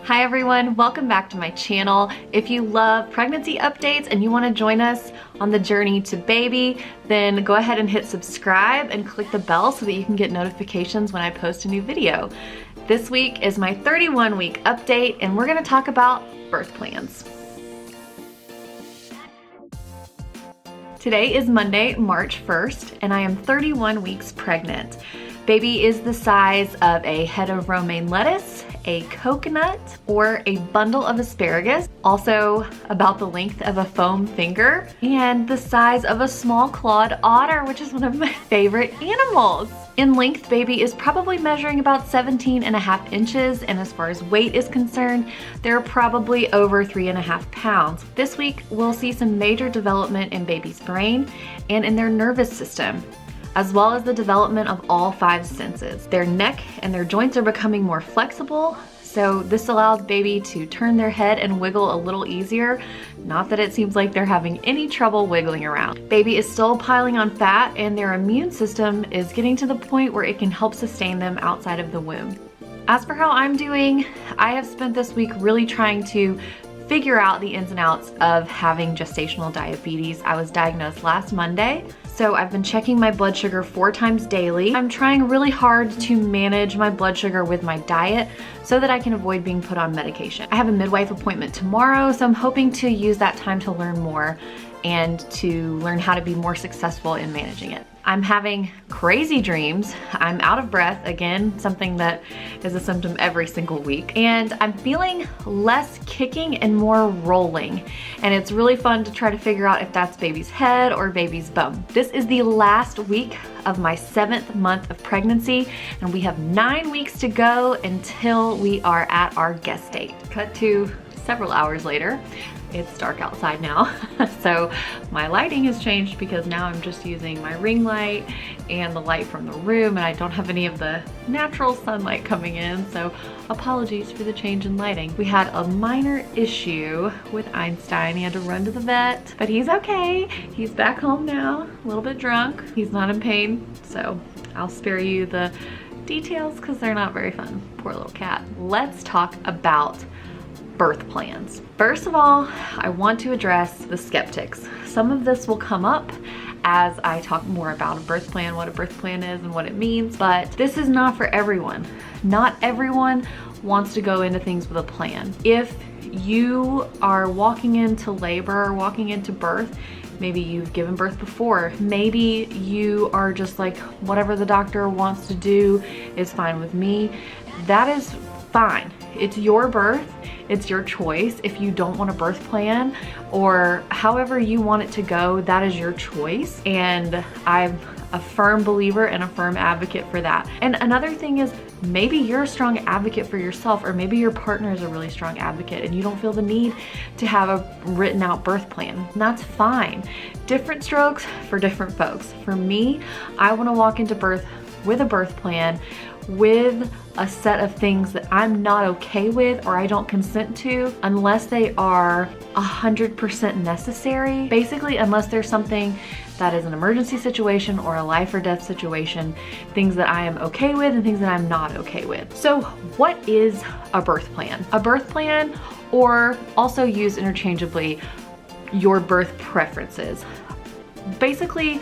Hi everyone, welcome back to my channel. If you love pregnancy updates and you want to join us on the journey to baby, then go ahead and hit subscribe and click the bell so that you can get notifications when I post a new video. This week is my 31-week update and we're going to talk about birth plans. Today is Monday, March 1st, and I am 31 weeks pregnant. Baby is the size of a head of romaine lettuce, a coconut, or a bundle of asparagus, also about the length of a foam finger, and the size of a small clawed otter, which is one of my favorite animals. In length, baby is probably measuring about 17.5 inches, and as far as weight is concerned, they're probably over 3.5 pounds. This week, we'll see some major development in baby's brain and in their nervous system, as well as the development of all 5 senses. Their neck and their joints are becoming more flexible, so this allows baby to turn their head and wiggle a little easier. Not that it seems like they're having any trouble wiggling around. Baby is still piling on fat, and their immune system is getting to the point where it can help sustain them outside of the womb. As for how I'm doing, I have spent this week really trying to figure out the ins and outs of having gestational diabetes. I was diagnosed last Monday, so I've been checking my blood sugar 4 times daily. I'm trying really hard to manage my blood sugar with my diet so that I can avoid being put on medication. I have a midwife appointment tomorrow, so I'm hoping to use that time to learn more and to learn how to be more successful in managing it. I'm having crazy dreams. I'm out of breath, again, something that is a symptom every single week. And I'm feeling less kicking and more rolling. And it's really fun to try to figure out if that's baby's head or baby's bum. This is the last week of my 7th month of pregnancy, and we have 9 weeks to go until we are at our guest date. Cut to several hours later. It's dark outside now, so my lighting has changed because now I'm just using my ring light and the light from the room, and I don't have any of the natural sunlight coming in, so apologies for the change in lighting. We had a minor issue with Einstein. He had to run to the vet, but he's okay. He's back home now, a little bit drunk. He's not in pain, so I'll spare you the details because they're not very fun. Poor little cat. Let's talk about birth plans. First of all, I want to address the skeptics. Some of this will come up as I talk more about a birth plan, what a birth plan is and what it means, but this is not for everyone. Not everyone wants to go into things with a plan. If you are walking into labor or walking into birth, maybe you've given birth before, maybe you are just like, whatever the doctor wants to do is fine with me, that is fine. It's your birth, it's your choice. If you don't want a birth plan or however you want it to go, that is your choice. And I'm a firm believer and a firm advocate for that. And another thing is, maybe you're a strong advocate for yourself, or maybe your partner is a really strong advocate and you don't feel the need to have a written out birth plan. And that's fine. Different strokes for different folks. For me, I want to walk into birth with a birth plan, with a set of things that I'm not okay with or I don't consent to unless they are 100% necessary. Basically, unless there's something that is an emergency situation or a life or death situation, things that I am okay with and things that I'm not okay with. So what is a birth plan? A birth plan, or also used interchangeably, your birth preferences. Basically,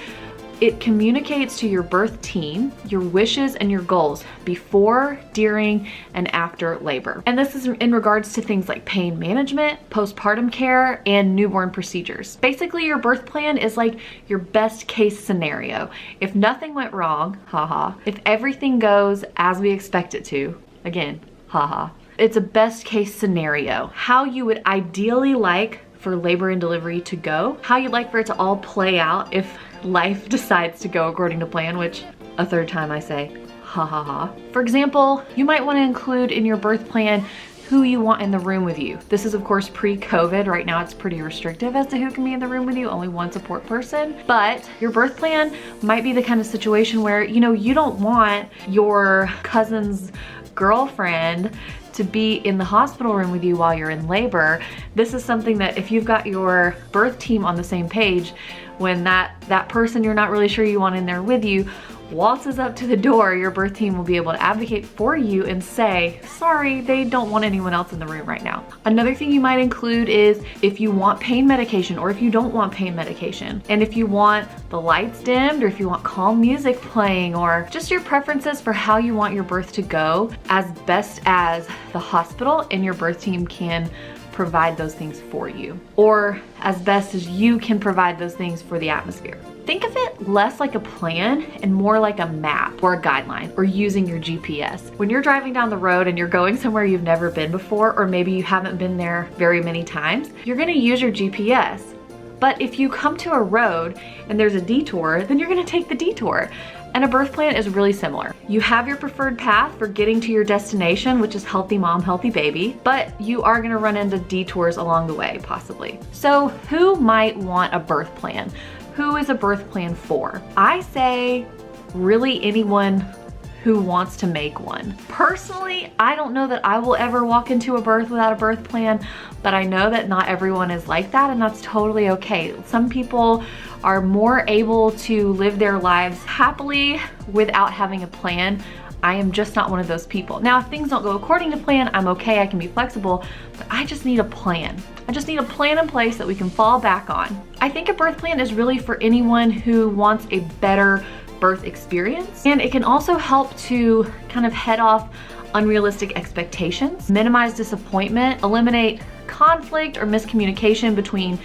it communicates to your birth team your wishes and your goals before, during, and after labor. And this is in regards to things like pain management, postpartum care, and newborn procedures. Basically, your birth plan is like your best case scenario. If nothing went wrong, haha. If everything goes as we expect it to, again, haha. It's a best case scenario. How you would ideally like for labor and delivery to go, how you'd like for it to all play out if life decides to go according to plan, which a third time I say, ha ha ha. For example, you might want to include in your birth plan who you want in the room with you. This is of course pre-COVID. Right now it's pretty restrictive as to who can be in the room with you, only one support person. But your birth plan might be the kind of situation where, you know, you don't want your cousin's girlfriend to be in the hospital room with you while you're in labor. This is something that if you've got your birth team on the same page, when that person you're not really sure you want in there with you waltzes up to the door, your birth team will be able to advocate for you and say, sorry, they don't want anyone else in the room right now. Another thing you might include is if you want pain medication or if you don't want pain medication, and if you want the lights dimmed or if you want calm music playing, or just your preferences for how you want your birth to go, as best as the hospital and your birth team can provide those things for you, or as best as you can provide those things for the atmosphere. Think of it less like a plan and more like a map or a guideline, or using your GPS. When you're driving down the road and you're going somewhere you've never been before, or maybe you haven't been there very many times, you're gonna use your GPS. But if you come to a road and there's a detour, then you're gonna take the detour. And a birth plan is really similar. You have your preferred path for getting to your destination, which is healthy mom, healthy baby, but you are gonna run into detours along the way, possibly. So who might want a birth plan? Who is a birth plan for? I say really anyone who wants to make one. Personally, I don't know that I will ever walk into a birth without a birth plan, but I know that not everyone is like that, and that's totally okay. Some people are more able to live their lives happily without having a plan. I am just not one of those people. Now, if things don't go according to plan, I'm okay, I can be flexible, but I just need a plan. I just need a plan in place that we can fall back on. I think a birth plan is really for anyone who wants a better birth experience, and it can also help to kind of head off unrealistic expectations, minimize disappointment, eliminate conflict or miscommunication between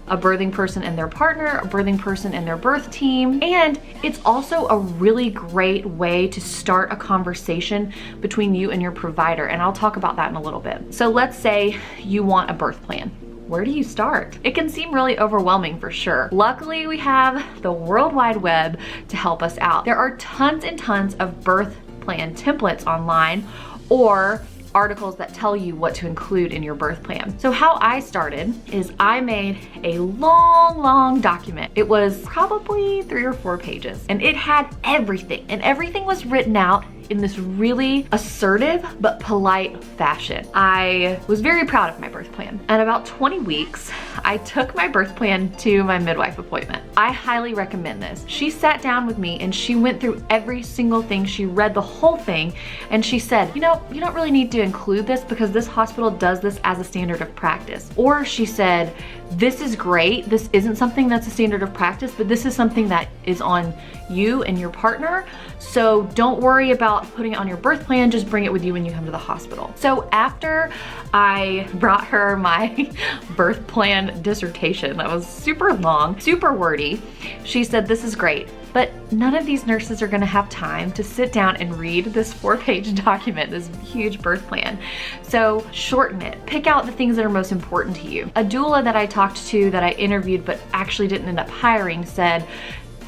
a birthing person and their partner, a birthing person and their birth team, and it's also a really great way to start a conversation between you and your provider, and I'll talk about that in a little bit. So let's say you want a birth plan. Where do you start? It can seem really overwhelming for sure. Luckily, we have the World Wide Web to help us out. There are tons and tons of birth plan templates online, or articles that tell you what to include in your birth plan. So how I started is I made a long document. It was probably 3 or 4 pages, and it had everything, and everything was written out in this really assertive but polite fashion. I was very proud of my birth plan. At about 20 weeks, I took my birth plan to my midwife appointment. I highly recommend this. She sat down with me and she went through every single thing. She read the whole thing, and she said, you know, you don't really need to include this because this hospital does this as a standard of practice. Or she said, this is great. This isn't something that's a standard of practice, but this is something that is on you and your partner. So don't worry about putting it on your birth plan, just bring it with you when you come to the hospital. So after I brought her my birth plan dissertation that was super long, super wordy, she said, this is great, but none of these nurses are gonna have time to sit down and read this 4-page document, this huge birth plan. So shorten it, pick out the things that are most important to you. A doula that I talked to, that I interviewed but actually didn't end up hiring, said,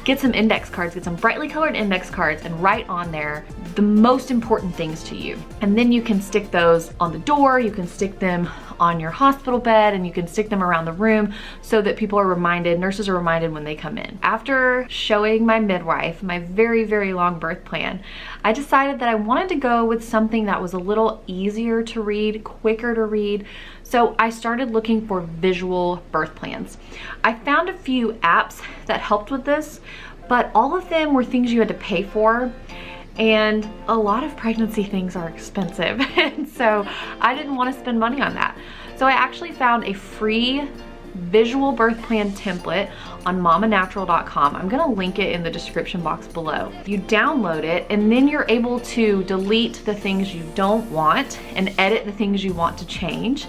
get some index cards, get some brightly colored index cards, and write on there the most important things to you. And then you can stick those on the door, you can stick them on your hospital bed, and you can stick them around the room so that people are reminded, nurses are reminded when they come in. After showing my midwife my very long birth plan, I decided that I wanted to go with something that was a little easier to read, quicker to read. So I started looking for visual birth plans. I found a few apps that helped with this, but all of them were things you had to pay for, and a lot of pregnancy things are expensive. And so I didn't want to spend money on that. So I actually found a free visual birth plan template on mamanatural.com. I'm gonna link it in the description box below. You download it, and then you're able to delete the things you don't want and edit the things you want to change.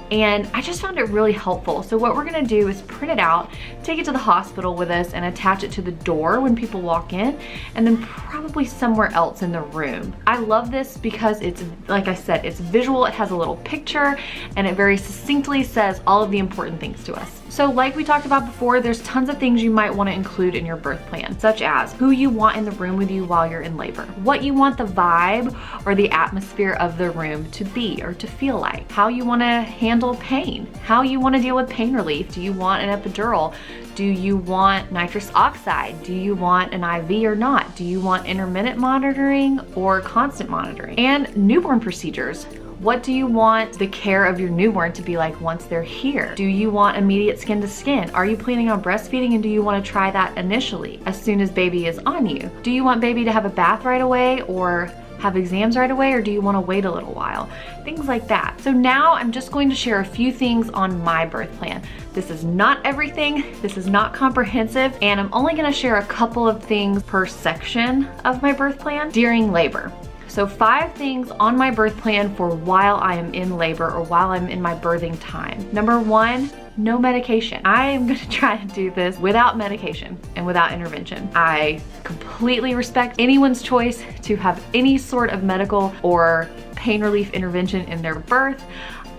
And I just found it really helpful. So what we're gonna do is print it out, take it to the hospital with us, and attach it to the door when people walk in, and then probably somewhere else in the room. I love this because it's, like I said, it's visual, it has a little picture, and it very succinctly says all of the important things to us. So like we talked about before, there's tons of things you might want to include in your birth plan, such as who you want in the room with you while you're in labor, what you want the vibe or the atmosphere of the room to be or to feel like, how you want to handle pain, how you want to deal with pain relief. Do you want an epidural? Do you want nitrous oxide? Do you want an IV or not? Do you want intermittent monitoring or constant monitoring? And newborn procedures. What do you want the care of your newborn to be like once they're here? Do you want immediate skin to skin? Are you planning on breastfeeding, and do you want to try that initially as soon as baby is on you? Do you want baby to have a bath right away or have exams right away, or do you want to wait a little while? Things like that. So now I'm just going to share a few things on my birth plan. This is not everything, this is not comprehensive, and I'm only going to share a couple of things per section of my birth plan during labor. So 5 things on my birth plan for while I am in labor or while I'm in my birthing time. Number 1, no medication. I am gonna try to do this without medication and without intervention. I completely respect anyone's choice to have any sort of medical or pain relief intervention in their birth.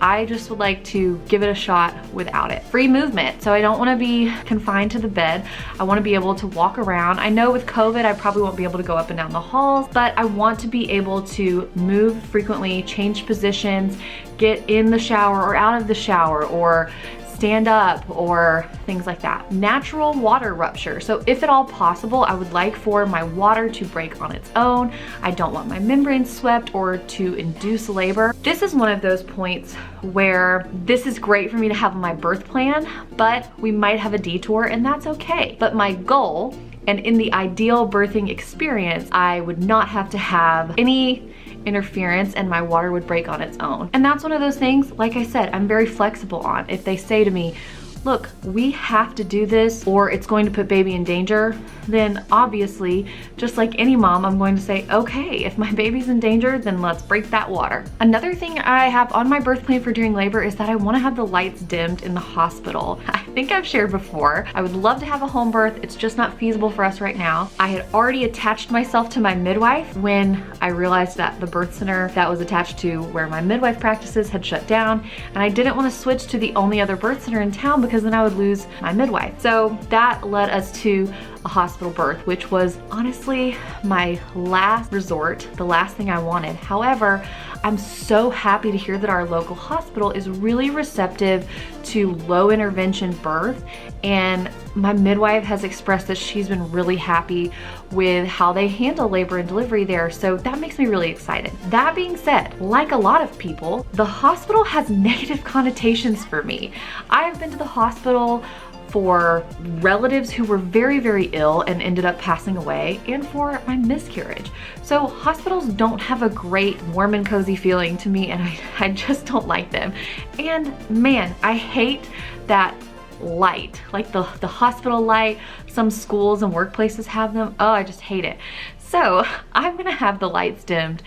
I just would like to give it a shot without it. Free movement, so I don't wanna be confined to the bed. I wanna be able to walk around. I know with COVID, I probably won't be able to go up and down the halls, but I want to be able to move frequently, change positions, get in the shower or out of the shower, or stand up, or things like that. Natural water rupture. So if at all possible, I would like for my water to break on its own. I don't want my membranes swept or to induce labor. This is one of those points where this is great for me to have on my birth plan, but we might have a detour, and that's okay. But my goal, and in the ideal birthing experience, I would not have to have any interference and my water would break on its own. And that's one of those things, like I said, I'm very flexible on. If they say to me, look, we have to do this or it's going to put baby in danger, then obviously, just like any mom, I'm going to say, okay, if my baby's in danger, then let's break that water. Another thing I have on my birth plan for during labor is that I want to have the lights dimmed in the hospital. I think I've shared before, I would love to have a home birth. It's just not feasible for us right now. I had already attached myself to my midwife when I realized that the birth center that was attached to where my midwife practices had shut down, and I didn't want to switch to the only other birth center in town because then I would lose my midwife. So that led us to a hospital birth, which was honestly my last resort, the last thing I wanted. However, I'm so happy to hear that our local hospital is really receptive to low intervention birth, and my midwife has expressed that she's been really happy with how they handle labor and delivery there, so that makes me really excited. That being said, like a lot of people, the hospital has negative connotations for me. I have been to the hospital for relatives who were very, very ill and ended up passing away, and for my miscarriage. So hospitals don't have a great warm and cozy feeling to me, and I just don't like them. And man, I hate that light, like the hospital light. Some schools and workplaces have them. Oh, I just hate it. So I'm gonna have the lights dimmed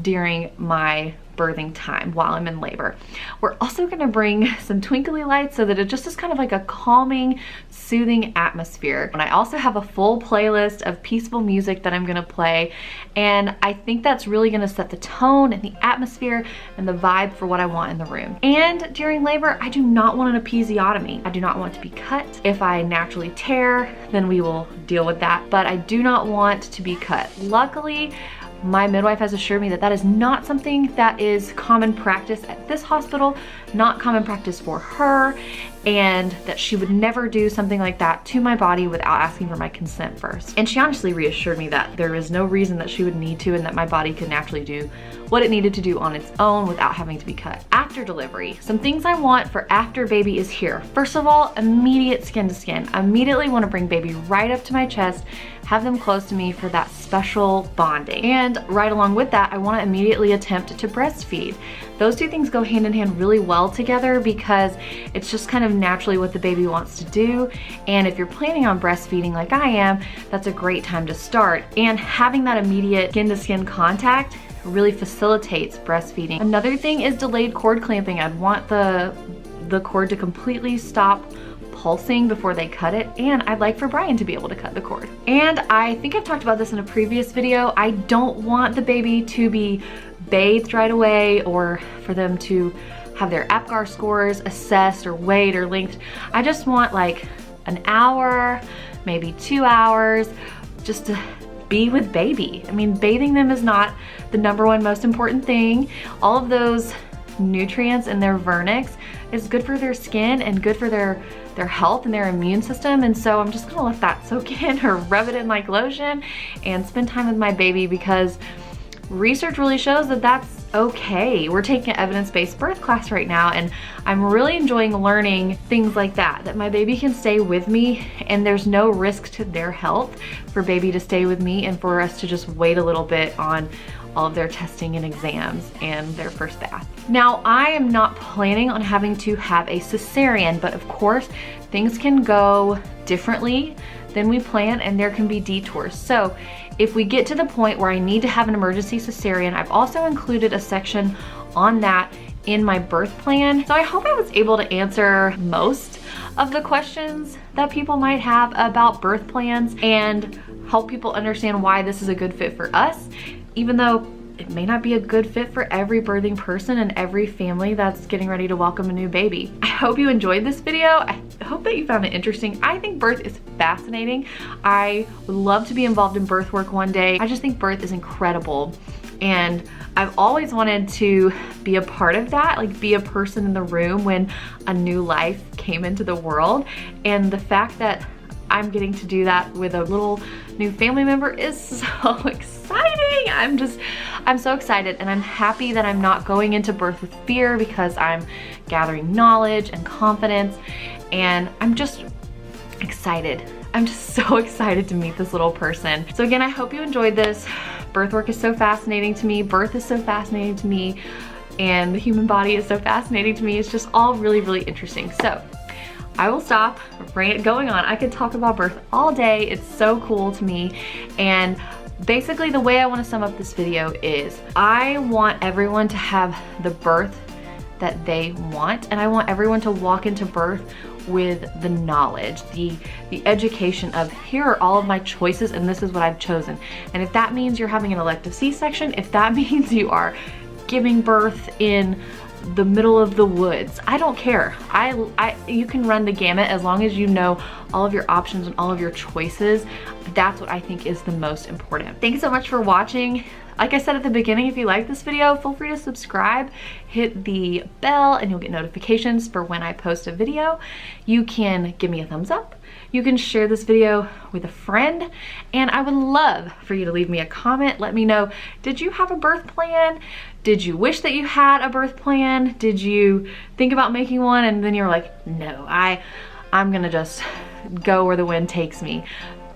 during my birthing time while I'm in labor. We're also gonna bring some twinkly lights so that it just is kind of like a calming, soothing atmosphere. And I also have a full playlist of peaceful music that I'm gonna play, and I think that's really gonna set the tone and the atmosphere and the vibe for what I want in the room. And during labor, I do not want an episiotomy. I do not want to be cut. If I naturally tear, then we will deal with that, but I do not want to be cut. Luckily, my midwife has assured me that that is not something that is common practice at this hospital, not common practice for her, and that she would never do something like that to my body without asking for my consent first. And she honestly reassured me that there is no reason that she would need to, and that my body could naturally do what it needed to do on its own without having to be cut. After delivery, some things I want for after baby is here. First of all, immediate skin to skin. I immediately want to bring baby right up to my chest, have them close to me for that special bonding. And right along with that, I want to immediately attempt to breastfeed. Those two things go hand in hand really well together because it's just kind of naturally what the baby wants to do. And if you're planning on breastfeeding like I am, that's a great time to start. And having that immediate skin to skin contact really facilitates breastfeeding. Another thing is delayed cord clamping. I'd want the cord to completely stop pulsing before they cut it, and I'd like for Brian to be able to cut the cord. And I think I've talked about this in a previous video, I don't want the baby to be bathed right away or for them to have their APGAR scores assessed or weighed or linked. I just want like an hour, maybe 2 hours, just to be with baby. I mean, bathing them is not the #1 most important thing. All of those nutrients in their vernix is good for their skin and good for their health and their immune system, and so I'm just gonna let that soak in or rub it in like lotion and spend time with my baby, because research really shows that that's okay. We're taking an evidence-based birth class right now, and I'm really enjoying learning things like that my baby can stay with me and there's no risk to their health for baby to stay with me and for us to just wait a little bit on all of their testing and exams and their first bath. Now, I am not planning on having to have a cesarean, but of course, things can go differently than we plan and there can be detours. So if we get to the point where I need to have an emergency cesarean, I've also included a section on that in my birth plan. So I hope I was able to answer most of the questions that people might have about birth plans and help people understand why this is a good fit for us, even though it may not be a good fit for every birthing person and every family that's getting ready to welcome a new baby. I hope you enjoyed this video. I hope that you found it interesting. I think birth is fascinating. I would love to be involved in birth work one day. I just think birth is incredible. And I've always wanted to be a part of that, like be a person in the room when a new life came into the world. And the fact that I'm getting to do that with a little new family member is so exciting. I'm so excited, and I'm happy that I'm not going into birth with fear because I'm gathering knowledge and confidence, and I'm just excited. I'm just so excited to meet this little person. So again, I hope you enjoyed this. Birth work is so fascinating to me. Birth is so fascinating to me, and the human body is so fascinating to me. It's just all really, really interesting. So I will stop going on. I could talk about birth all day. It's so cool to me. And basically the way I want to sum up this video is I want everyone to have the birth that they want, and I want everyone to walk into birth with the knowledge, the education of here are all of my choices and this is what I've chosen. And if that means you're having an elective C-section, if that means you are giving birth in the middle of the woods, I don't care. You can run the gamut as long as you know all of your options and all of your choices. That's what I think is the most important. Thank you so much for watching. Like I said at the beginning, if you like this video, feel free to subscribe, hit the bell, and you'll get notifications for when I post a video. You can give me a thumbs up. You can share this video with a friend, and I would love for you to leave me a comment. Let me know, did you have a birth plan? Did you wish that you had a birth plan? Did you think about making one and then you're like, no, I'm gonna just go where the wind takes me?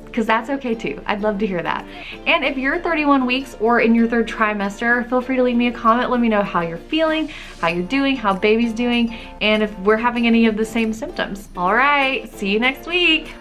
Because that's okay too. I'd love to hear that. And if you're 31 weeks or in your third trimester, feel free to leave me a comment. Let me know how you're feeling, how you're doing, how baby's doing, and if we're having any of the same symptoms. All right, see you next week.